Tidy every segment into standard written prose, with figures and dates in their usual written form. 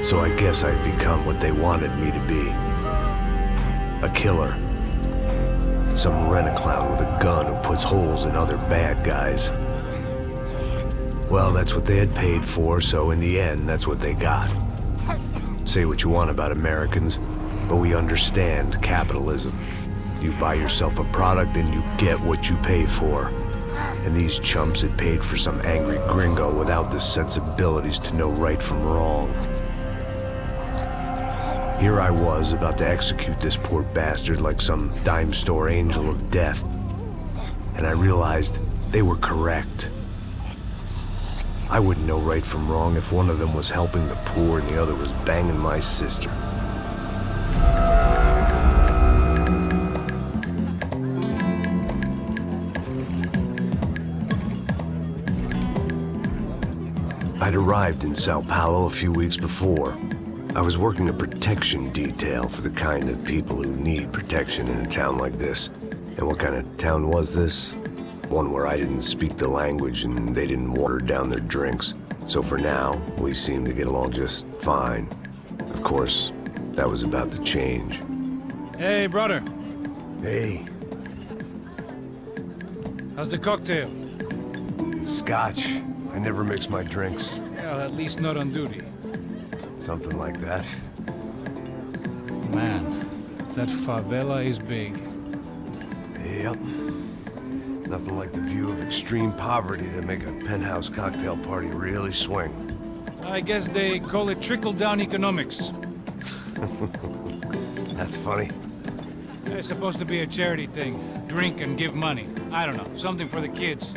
So I guess I'd become what they wanted me to be. A killer. Some rent-a-clown with a gun who puts holes in other bad guys. Well, that's what they had paid for, so in the end, that's what they got. Say what you want about Americans, but we understand capitalism. You buy yourself a product and you get what you pay for. And these chumps had paid for some angry gringo without the sensibilities to know right from wrong. Here I was, about to execute this poor bastard like some dime store angel of death. And I realized they were correct. I wouldn't know right from wrong if one of them was helping the poor and the other was banging my sister. I'd arrived in Sao Paulo a few weeks before. I was working a protection detail for the kind of people who need protection in a town like this. And what kind of town was this? One where I didn't speak the language and they didn't water down their drinks. So for now, we seemed to get along just fine. Of course, that was about to change. Hey, brother. Hey. How's the cocktail? It's scotch. I never mix my drinks. Well, at least not on duty. Something like that. Man, that favela is big. Yep. Nothing like the view of extreme poverty to make a penthouse cocktail party really swing. I guess they call it trickle-down economics. That's funny. It's supposed to be a charity thing. Drink and give money. I don't know, something for the kids.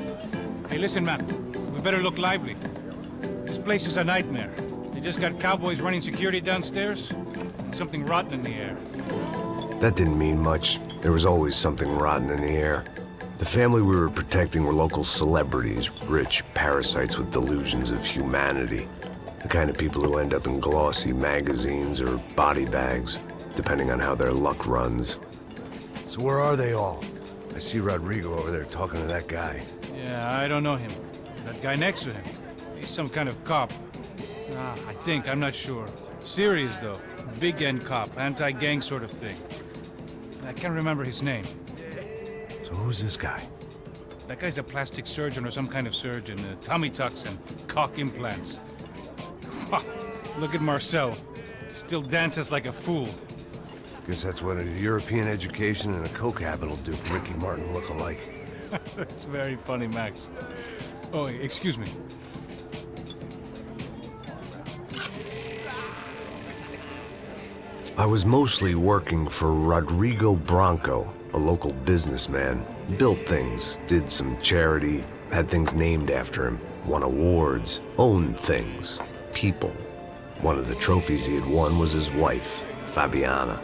Hey, listen, man. We better look lively. This place is a nightmare. They just got cowboys running security downstairs. Something rotten in the air. That didn't mean much. There was always something rotten in the air. The family we were protecting were local celebrities, rich parasites with delusions of humanity. The kind of people who end up in glossy magazines or body bags, depending on how their luck runs. So where are they all? I see Rodrigo over there talking to that guy. Yeah, I don't know him. That guy next to him. He's some kind of cop. I think, I'm not sure. Serious, though. Big N cop, anti-gang sort of thing. I can't remember his name. So who's this guy? That guy's a plastic surgeon or some kind of surgeon. Tummy tucks and cock implants. Look at Marcel. Still dances like a fool. Guess that's what a European education and a coke habit will do for Ricky Martin look-alike. That's very funny, Max. Oh, excuse me. I was mostly working for Rodrigo Branco, a local businessman. Built things, did some charity, had things named after him, won awards, owned things, people. One of the trophies he had won was his wife, Fabiana.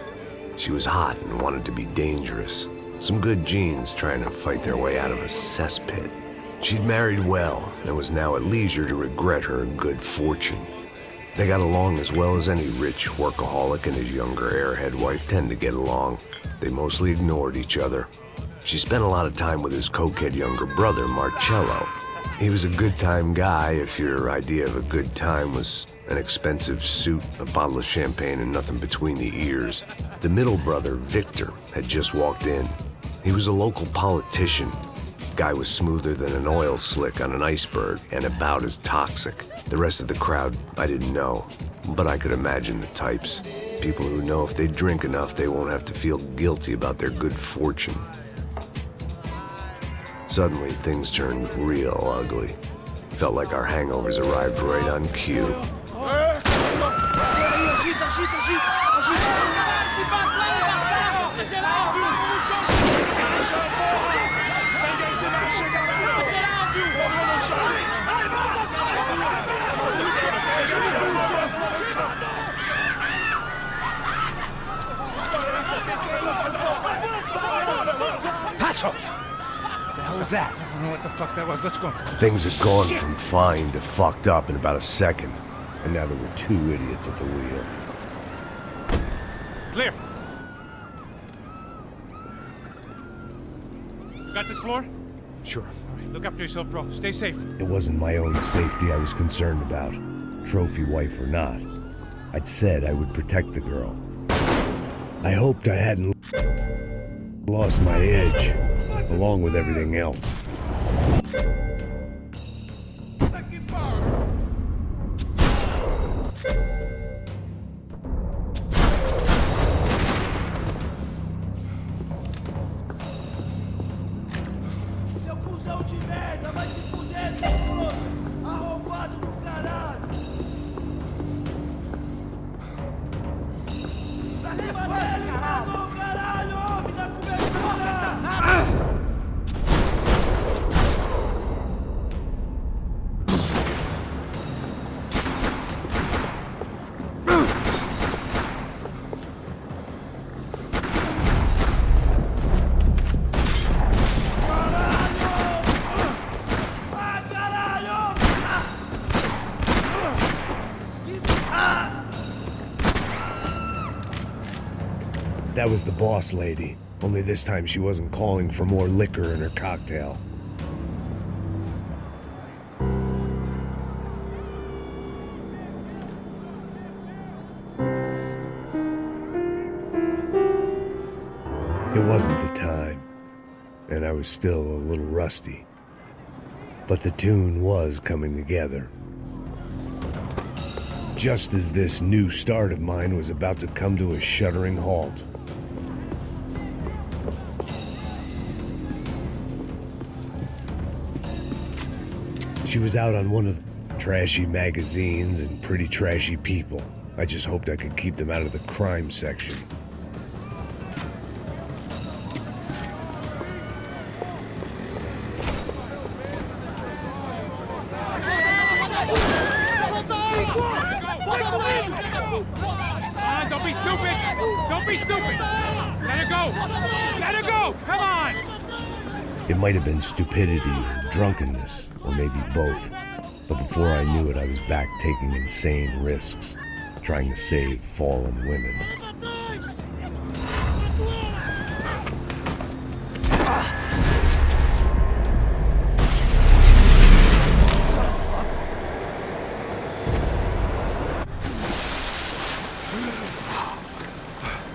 She was hot and wanted to be dangerous. Some good genes trying to fight their way out of a cesspit. She'd married well and was now at leisure to regret her good fortune. They got along as well as any rich workaholic and his younger airhead wife tend to get along. They mostly ignored each other. She spent a lot of time with his cokehead younger brother, Marcello. He was a good-time guy if your idea of a good time was an expensive suit, a bottle of champagne, and nothing between the ears. The middle brother, Victor, had just walked in. He was a local politician. Guy was smoother than an oil slick on an iceberg and about as toxic. The rest of the crowd, I didn't know, but I could imagine the types. People who know if they drink enough, they won't have to feel guilty about their good fortune. Suddenly, things turned real ugly. Felt like our hangovers arrived right on cue. Passos! What the hell was that? I don't know what the fuck that was. Let's go. Things had gone from fine to fucked up in about a second, and now there were two idiots at the wheel. Clear. Got this floor? Sure. All right, look after yourself, bro. Stay safe. It wasn't my own safety I was concerned about, trophy wife or not. I'd said I would protect the girl. I hoped I hadn't lost my edge, along with everything else. Seu cuzão de merda, vai se fuder, seu trouxa! Arrombado do caralho! Pra cima dele, mano, caralho! Me dá cobertura! That was the boss lady, only this time she wasn't calling for more liquor in her cocktail. It wasn't the time, and I was still a little rusty. But the tune was coming together. Just as this new start of mine was about to come to a shuddering halt. She was out on one of the trashy magazines and pretty trashy people. I just hoped I could keep them out of the crime section. Don't be stupid! Don't be stupid! Let her go! Let her go! Come on! It might have been stupidity or drunkenness, or maybe both. But before I knew it, I was back taking insane risks, trying to save fallen women.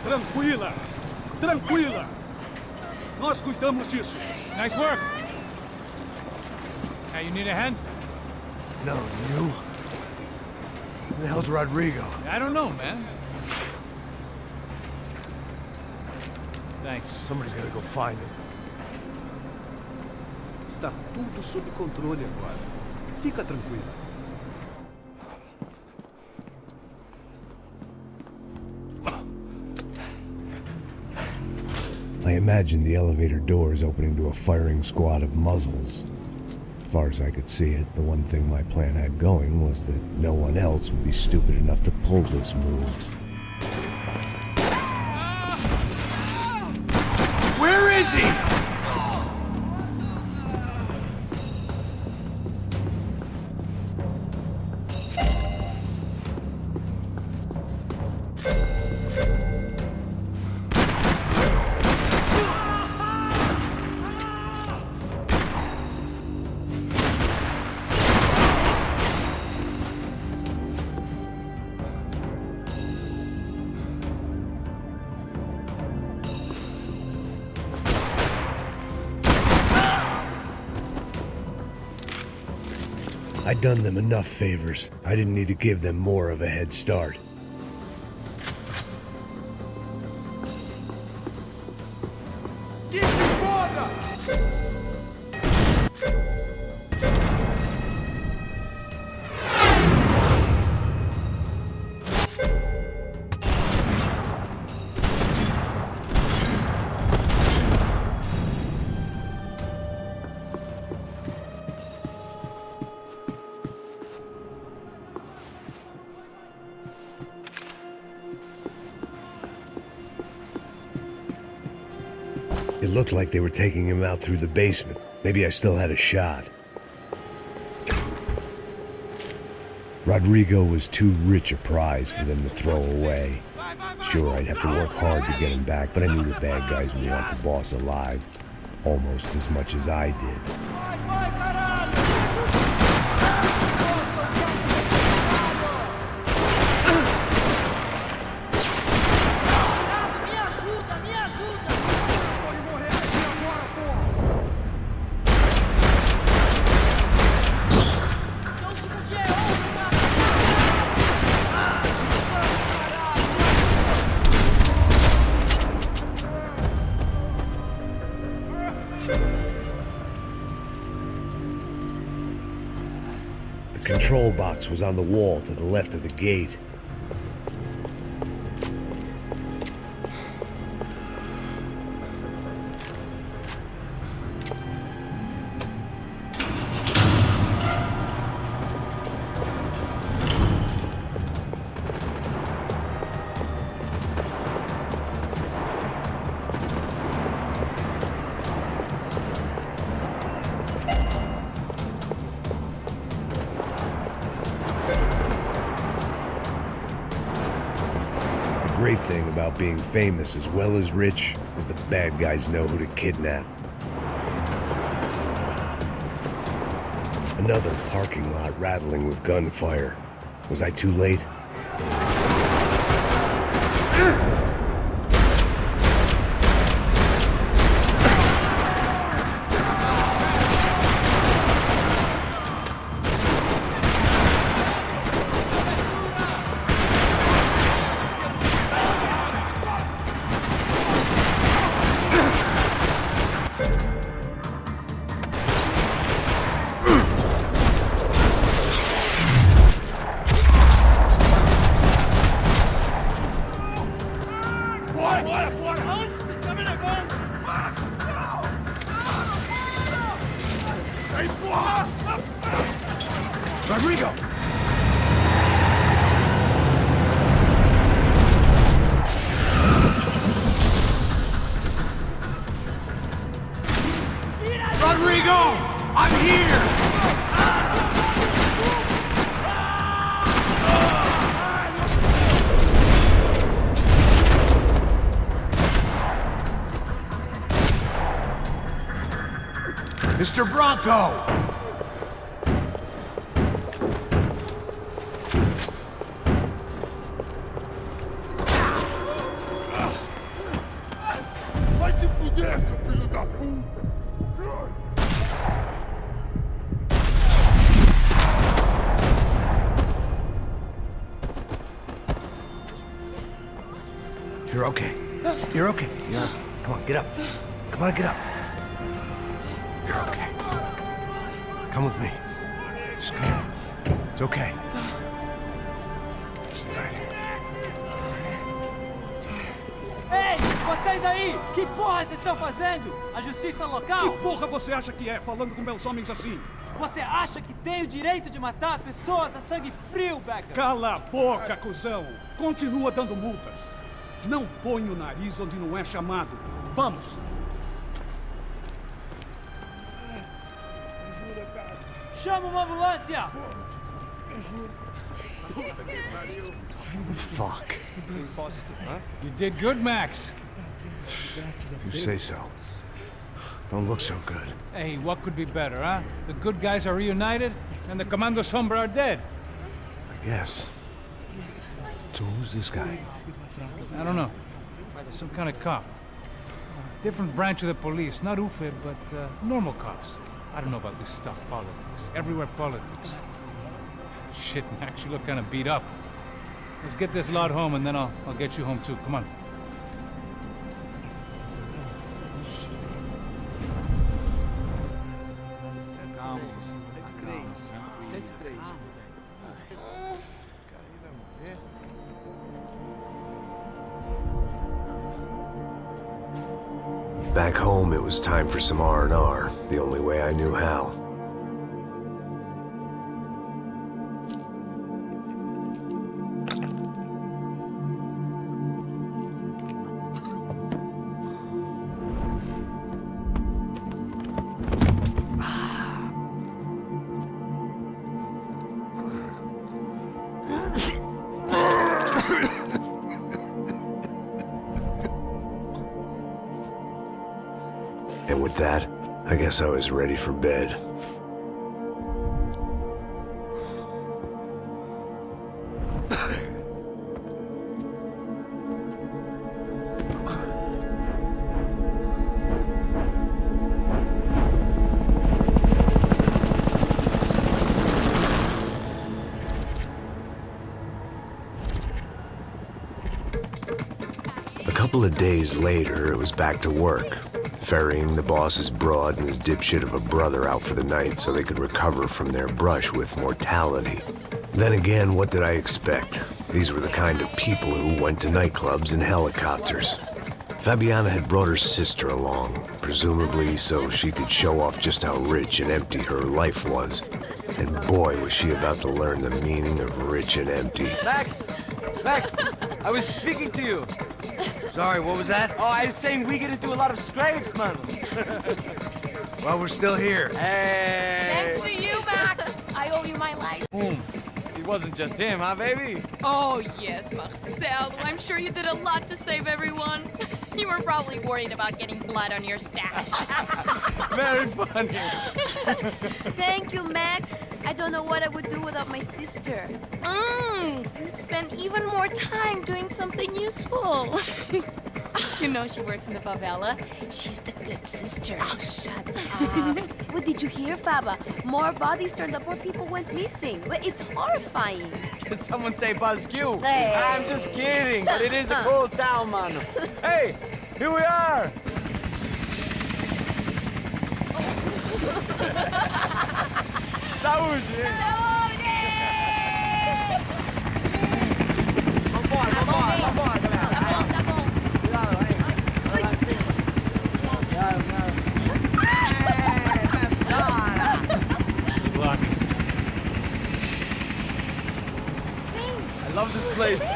Tranquila! Tranquila! Nós cuidamos disso. Nice work! Hey, you need a hand? No, you? Who the hell's Rodrigo? I don't know, man. Thanks. Somebody's gotta go find him. Está tudo sob controle agora. Fica tranquila. I imagined the elevator doors opening to a firing squad of muzzles. As far as I could see it, the one thing my plan had going was that no one else would be stupid enough to pull this move. Where is he? I'd done them enough favors. I didn't need to give them more of a head start. It looked like they were taking him out through the basement. Maybe I still had a shot. Rodrigo was too rich a prize for them to throw away. Sure, I'd have to work hard to get him back, but I knew the bad guys would want the boss alive almost as much as I did. control box was on the wall to the left of the gate. The great thing about being famous as well as rich is the bad guys know who to kidnap. Another parking lot rattling with gunfire. Was I too late? Rodrigo! Rodrigo! I'm here! Mr. Bronco! You're okay. You're okay. You're okay. Come on, get up. Come on, get up. You're okay. Come with me. Just come. It's okay. Just lie. Ei, vocês aí! Que porra vocês estão fazendo? A justiça local? Que porra você acha que é, falando com meus homens assim? Você acha que tem o direito de matar as pessoas a sangue frio, Becker? Cala a boca, cuzão! Continua dando multas. Não põe o nariz onde não é chamado. Vamos! Chama uma ambulância! Fuck. You did good, Max. You say so. Don't look so good. Hey, what could be better, huh? The good guys are reunited, and the Commando Sombra are dead. I guess. So who's this guy? I don't know. Some kind of cop. Different branch of the police. Not UFE, but normal cops. I don't know about this stuff, politics. Everywhere politics. Shit, Max, you look kind of beat up. Let's get this lot home, and then I'll get you home too. Come on. Calma. 103. 103. Back home, it was time for some R&R, the only way I knew how. And with that, I guess I was ready for bed. A couple of days later, it was back to work, ferrying the boss's broad and his dipshit of a brother out for the night so they could recover from their brush with mortality. Then again, what did I expect? These were the kind of people who went to nightclubs in helicopters. Fabiana had brought her sister along, presumably so she could show off just how rich and empty her life was. And boy, was she about to learn the meaning of rich and empty. Max! Max! I was speaking to you. Sorry, what was that? Oh, I was saying we get to do a lot of scrapes, man. Well, we're still here. Hey! Thanks to you, Max. I owe you my life. Boom. It wasn't just him, huh, baby? Oh, yes, Marcel. I'm sure you did a lot to save everyone. You were probably worried about getting blood on your stash. Very funny. Thank you, Max. I don't know what I would do without my sister. Spend even more time doing something useful. You know she works in the favela. She's the good sister. Oh, shut up. What did you hear, Faba? More bodies turned up where people went missing. But it's horrifying. Did someone say Buzz Q? Hey. I'm just kidding, but it is a cool town, man. Hey, here we are. Saúde! Vambora, galera. Tá bom. Cuidado, aí. Vai lá em cima. Good luck. I love this place.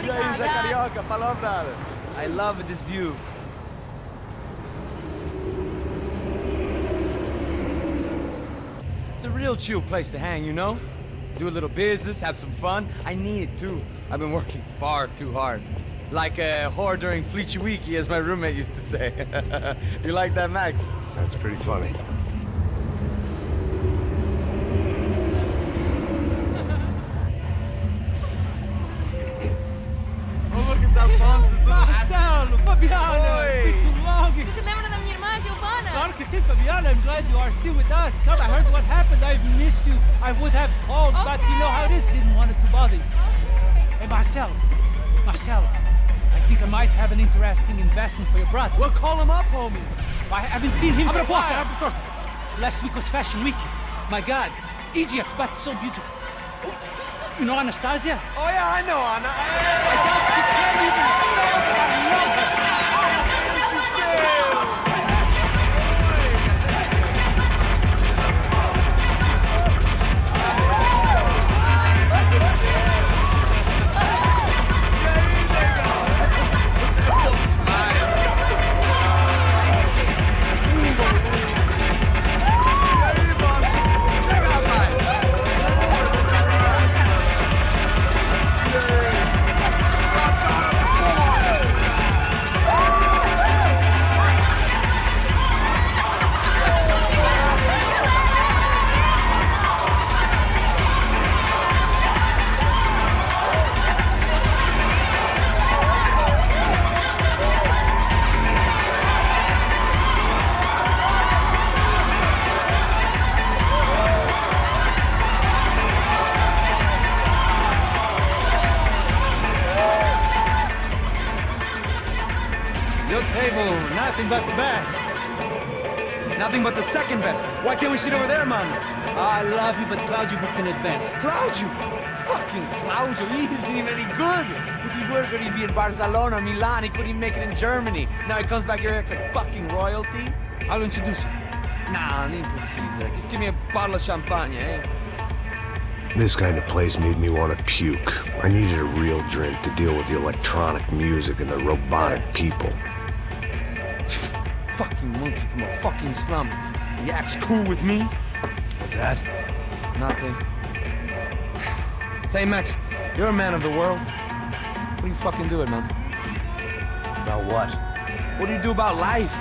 E aí, Zé Carioca, falou, brother. I love this view. It's a real chill place to hang, you know? Do a little business, have some fun. I need it too. I've been working far too hard. Like a whore during Fleechy Weeky, as my roommate used to say. You like that, Max? That's pretty funny. Oh, look, it's Alfonso's little Marcelo, Fabiana, Oi. it's too long. Você lembra da minha irmã, Giovanna? Claro que sim, Fabiana. I'm glad you are still with us. Come, I heard what happened. I've missed you. I would have called, but you know how it is. Didn't want it to bother you. Hey, Marcelo, I think I might have an interesting investment for your brother. Well, call him up, homie. I haven't seen him for a while. Last week was Fashion Week. My God, Egypt, but so beautiful. You know Anastasia? Oh, yeah, I know, Anna. I doubt she can't even stand. I love her. Your table, nothing but the best. Nothing but the second best. Why can't we sit over there, man? I love you, but Claudio booked in advance. Claudio! Fucking Claudio, he isn't even any good. If he were good, he'd be in Barcelona, Milan. He couldn't even make it in Germany. Now he comes back here and acts like fucking royalty. I'll introduce you. Nah, nem precisa. Just give me a bottle of champagne, eh? This kind of place made me want to puke. I needed a real drink to deal with the electronic music and the robotic people. Fucking monkey from a fucking slum. He acts cool with me. What's that? Nothing. Say, Max, you're a man of the world. What are you fucking doing, man? About what? What do you do about life?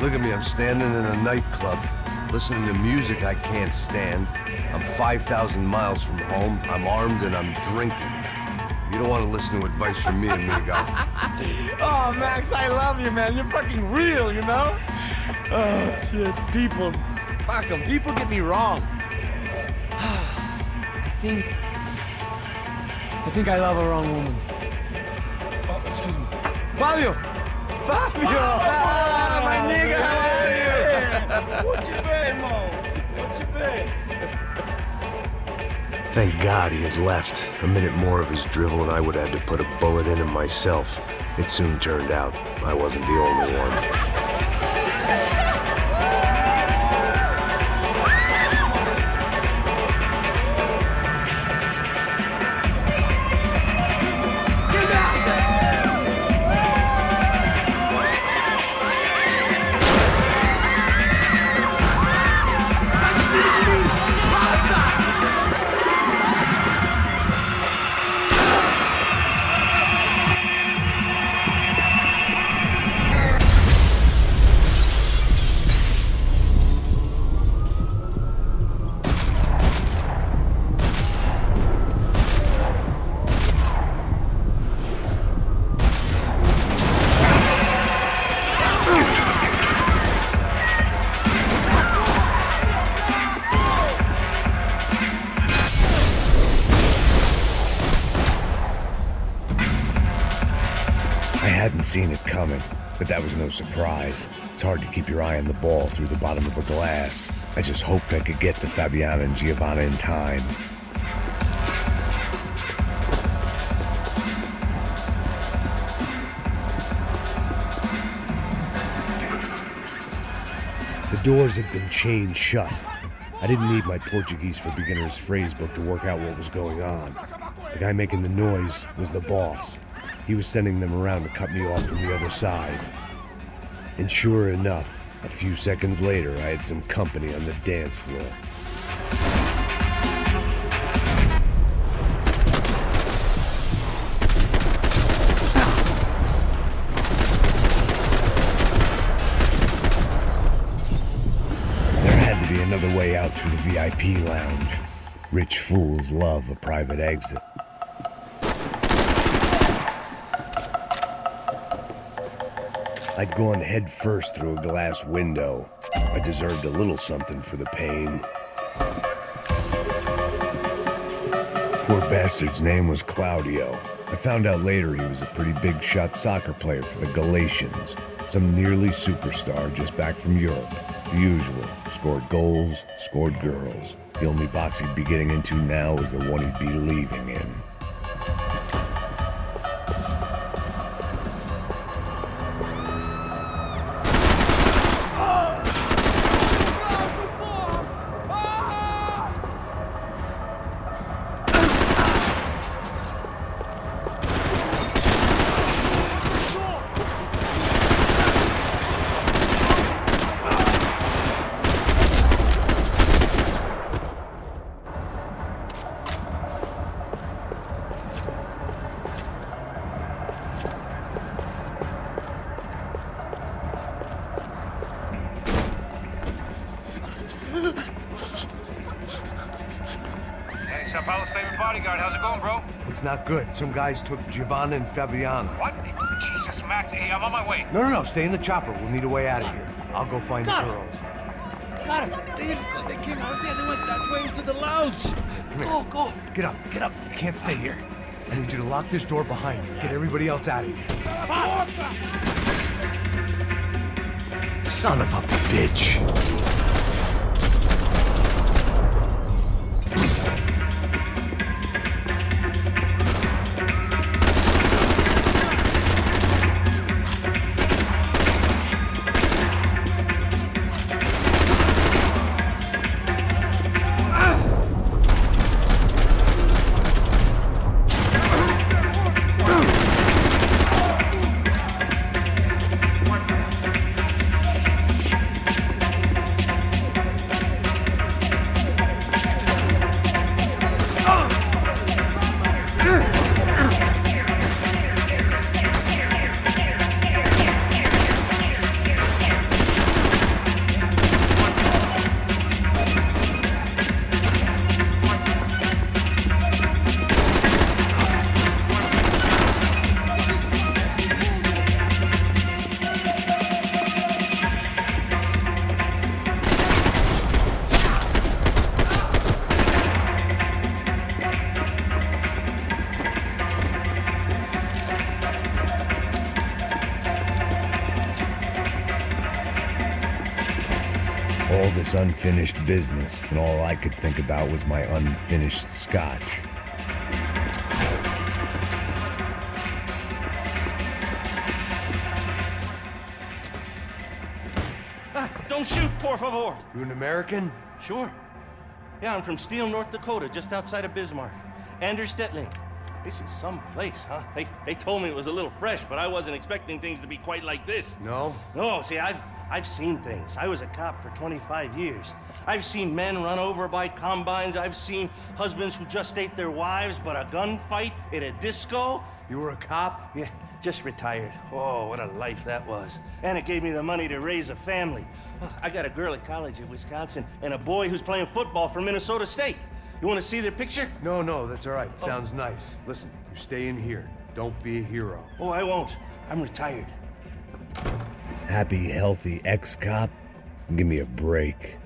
Look at me, I'm standing in a nightclub, listening to music I can't stand. I'm 5,000 miles from home, I'm armed and I'm drinking. You don't want to listen to advice from me, amigo. Oh, Max, I love you, man. You're fucking real, you know? Oh, shit. People. Fuck them. People get me wrong. I think I love a wrong woman. Fabio! Fabio! Ah, my nigga, how are you? What you been, Mo? What you been? Thank God he had left. A minute more of his drivel and I would have had to put a bullet in him myself. It soon turned out I wasn't the only one. I hadn't seen it coming, but that was no surprise. It's hard to keep your eye on the ball through the bottom of a glass. I just hoped I could get to Fabiana and Giovanna in time. The doors had been chained shut. I didn't need my Portuguese for Beginners phrase book to work out what was going on. The guy making the noise was the boss. He was sending them around to cut me off from the other side. And sure enough, a few seconds later, I had some company on the dance floor. There had to be another way out through the VIP lounge. Rich fools love a private exit. I'd gone head first through a glass window. I deserved a little something for the pain. Poor bastard's name was Claudio. I found out later he was a pretty big shot soccer player for the Galatians. Some nearly superstar just back from Europe. The usual. Scored goals, scored girls. The only box he'd be getting into now was the one he'd be leaving in. Sao Paulo's favorite bodyguard. How's it going, bro? It's not good. Some guys took Giovanna and Fabiana. What? Jesus, Max. Hey, I'm on my way. No. Stay in the chopper. We'll need a way out of here. I'll go find the girls. Got him. They came out there. They went that way into the lounge. Come here. Go. Get up. You can't stay here. I need you to lock this door behind you. Get everybody else out of here. Son of a bitch. All this unfinished business, and all I could think about was my unfinished scotch. Don't shoot, por favor. You an American? Sure. Yeah, I'm from Steele, North Dakota, just outside of Bismarck. Anders Stetling. This is some place, huh? They told me it was a little fresh, but I wasn't expecting things to be quite like this. No? No, see, I've seen things. I was a cop for 25 years. I've seen men run over by combines. I've seen husbands who just ate their wives, but a gunfight at a disco. You were a cop? Yeah, just retired. Oh, what a life that was. And it gave me the money to raise a family. I got a girl at college in Wisconsin and a boy who's playing football for Minnesota State. You want to see their picture? No, that's all right. Sounds nice. Listen, you stay in here. Don't be a hero. Oh, I won't. I'm retired. Happy, healthy ex-cop? Give me a break.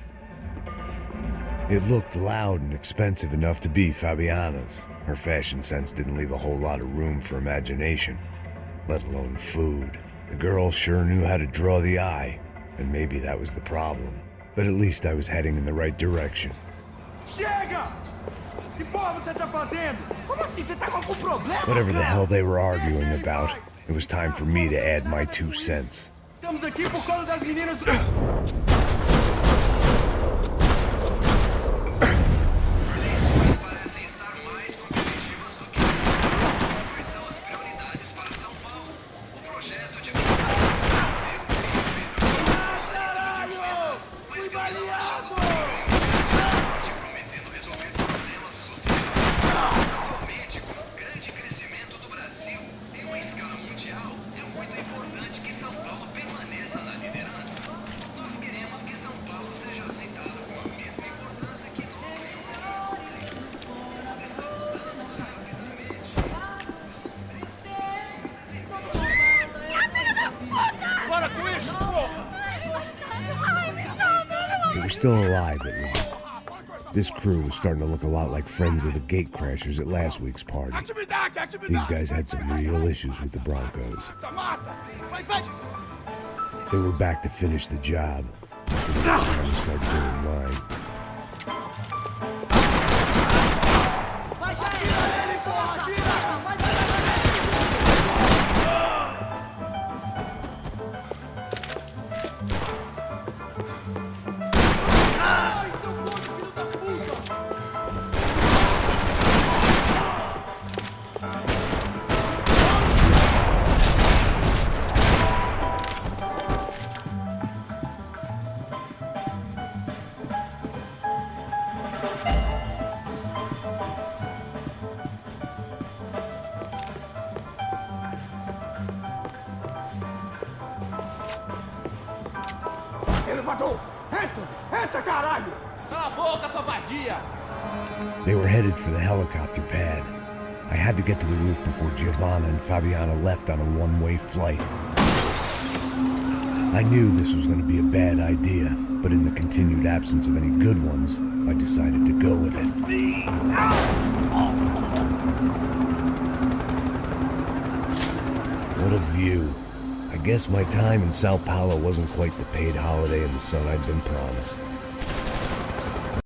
It looked loud and expensive enough to be Fabiana's. Her fashion sense didn't leave a whole lot of room for imagination, let alone food. The girl sure knew how to draw the eye, and maybe that was the problem. But at least I was heading in the right direction. Chega! Que porra você tá fazendo? Como assim? Você tá com algum problema? Whatever the hell they were arguing about, it was time for me to add my 2 cents. Estamos aqui por causa das meninas do... They were still alive, at least. This crew was starting to look a lot like friends of the gatecrashers at last week's party. These guys had some real issues with the Broncos. They were back to finish the job. I figured it was time to start doing mine. They were headed for the helicopter pad. I had to get to the roof before Giovanna and Fabiana left on a one-way flight. I knew this was going to be a bad idea, but in the continued absence of any good ones, I decided to go with it. What a view. I guess my time in Sao Paulo wasn't quite the paid holiday in the sun I'd been promised.